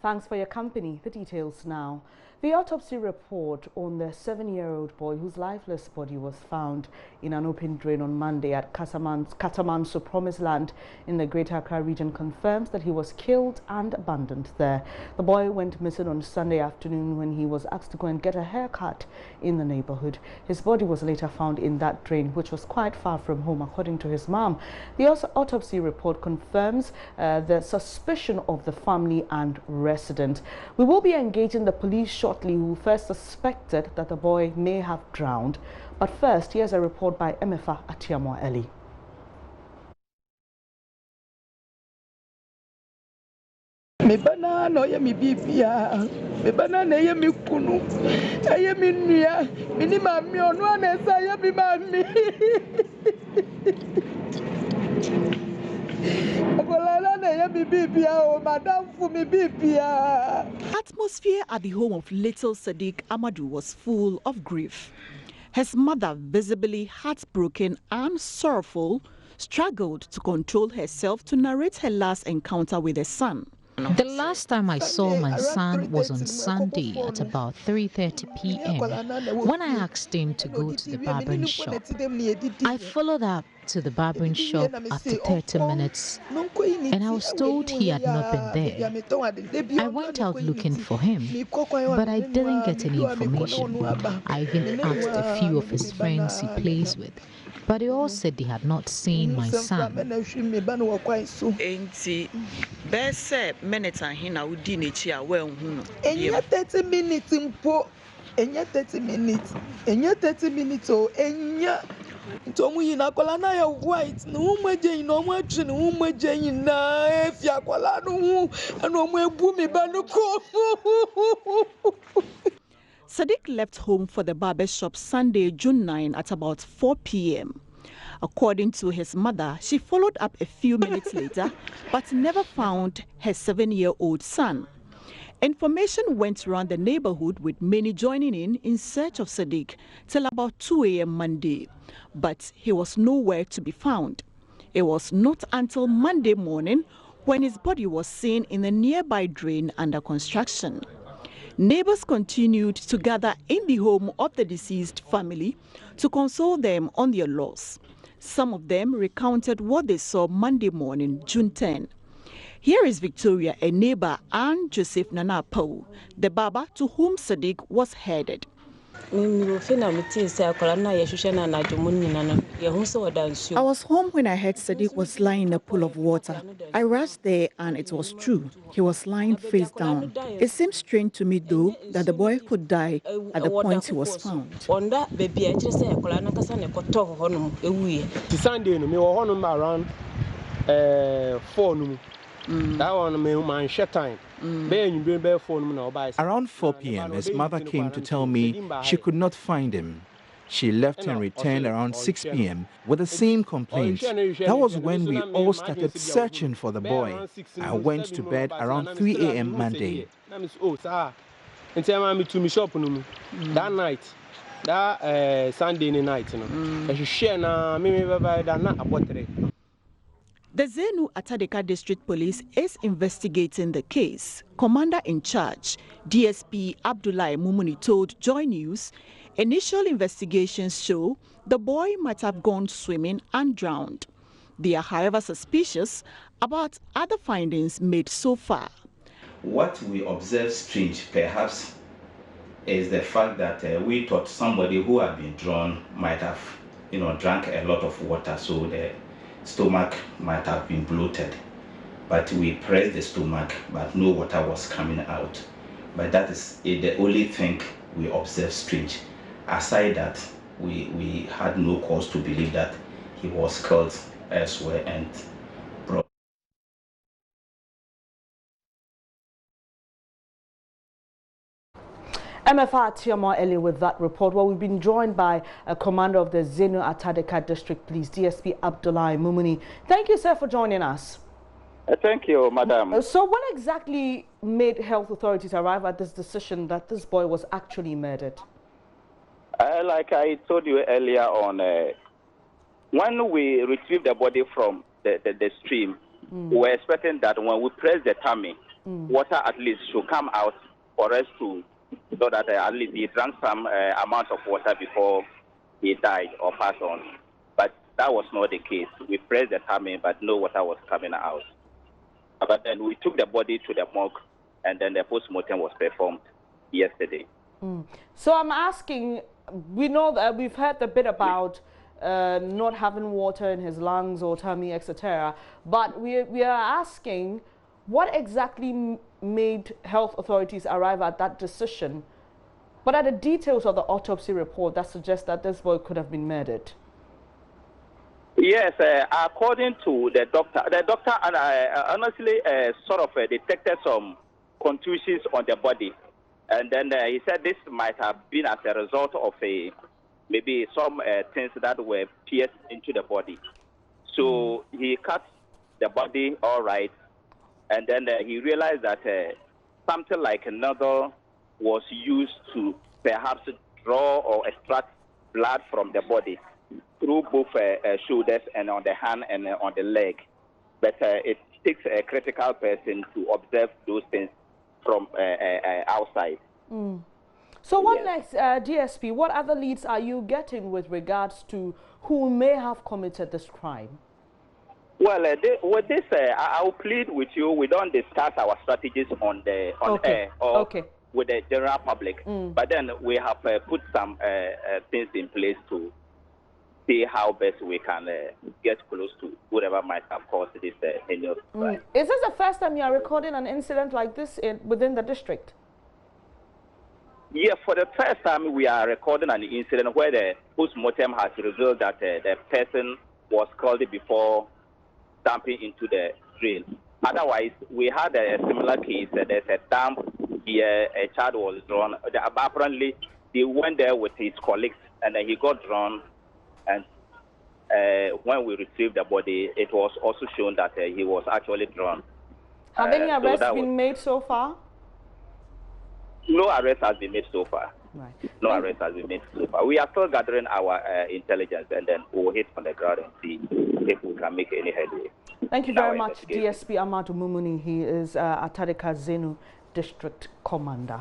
Thanks for your company. The details now. The autopsy report on the 7-year-old boy whose lifeless body was found in an open drain on Monday at Katamanso Promised Land in the Greater Accra region confirms that he was killed and abandoned there. The boy went missing on Sunday afternoon when he was asked to go and get a haircut in the neighborhood. His body was later found in that drain, which was quite far from home, according to his mom. The autopsy report confirms the suspicion of the family and resident. We will be engaging the police shortly, who first suspected that the boy may have drowned. But first, here's a report by Emefa Atiamo Eli. Me banana ya mi bibia, me banana ya mi kunu, ya mi nuya, mini mami onu anesa ya mi mami. Atmosphere at the home of little Sadiq Amadou was full of grief. His mother, visibly heartbroken and sorrowful, struggled to control herself to narrate her last encounter with her son. The last time I saw my son was on Sunday at about 3:30 p.m. when I asked him to go to the barbering shop. I followed up to the barbering shop after 30 minutes and I was told he had not been there. I went out looking for him, but I didn't get any information. I even asked a few of his friends he plays with, but they all said they had not seen my son. Minutes and he now did it here. Well, 30 minutes in po, 30 minutes, 30 minutes, oh, Tomu yina kola na ya white no umeje ino mwachi no umeje ina efia kola no anu omo ebu mi ba no ko. Sadiq left home for the barber shop Sunday, June 9 at about 4 p.m. According to his mother, she followed up a few minutes later, but never found her 7-year-old son. Information went around the neighborhood, with many joining in search of Sadiq till about 2 a.m. Monday, but he was nowhere to be found. It was not until Monday morning when his body was seen in a nearby drain under construction. Neighbors continued to gather in the home of the deceased family to console them on their loss. Some of them recounted what they saw Monday morning, June 10. Here is Victoria, a neighbor, and Joseph Nanapo, the barber to whom Sadiq was headed. I was home when I heard Sadiq was lying in a pool of water. I rushed there and it was true. He was lying face down. It seems strange to me, though, that the boy could die at the point he was found. Sunday, around 4. That one, my share time. Around 4 p.m., his mother came to tell me she could not find him. She left and returned around 6 p.m. with the same complaint. That was when we all started searching for the boy. I went to bed around 3 a.m. Monday. That night, that Sunday night, The Zenu Atadeka District Police is investigating the case. Commander-in-charge, DSP Abdullahi Mumuni, told JoyNews initial investigations show the boy might have gone swimming and drowned. They are, however, suspicious about other findings made so far. What we observe strange, perhaps, is the fact that we thought somebody who had been drowned might have, drank a lot of water, so the stomach might have been bloated. But we pressed the stomach, but no water was coming out. But that is the only thing we observed strange. Aside that, we had no cause to believe that he was killed elsewhere and brought. MFR Tiamo Eli with that report. Well, we've been joined by a commander of the Zenu Atadeka District Police, DSP Abdullahi Mumuni. Thank you, sir, for joining us. Thank you, madam. So what exactly made health authorities arrive at this decision that this boy was actually murdered? Like I told you earlier on, when we retrieved the body from the stream, we were expecting that when we press the tummy, water at least should come out for us to, so that at least he drank some amount of water before he died or passed on. But that was not the case. We pressed the tummy, but no water was coming out. But then we took the body to the morgue, and then the post-mortem was performed yesterday. So I'm asking, we know that we've heard a bit about not having water in his lungs or tummy, etc. But we are asking, what exactly made health authorities arrive at that decision? What are the details of the autopsy report that suggest that this boy could have been murdered? Yes, according to the doctor and honestly sort of detected some contusions on the body. And then he said this might have been as a result of maybe some things that were pierced into the body. So he cut the body all right, and then he realized that something like a needle was used to perhaps draw or extract blood from the body through both shoulders and on the hand and on the leg. But it takes a critical person to observe those things from outside. So what next, DSP? What other leads are you getting with regards to who may have committed this crime? Well, with this, I'll plead with you. We don't discuss our strategies on air or with the general public. But then we have put some things in place to see how best we can get close to whoever might have caused this heinous crime. Is this the first time you are recording an incident like this within the district? Yeah, for the first time we are recording an incident where the post-mortem has revealed that the person was killed before dumping into the drain. Otherwise, we had a similar case. There's a dump here, a child was drawn. Apparently, he went there with his colleagues and he got drawn. And when we retrieved the body, it was also shown that he was actually drawn. Have any arrests been made so far? No arrest has been made so far. Right. No arrest has been made so far. We are still gathering our intelligence, and then we'll hit on the ground and see if we can make any headway. Thank you very much, DSP Amadou Mumuni. He is Atadeka Zenu District Commander.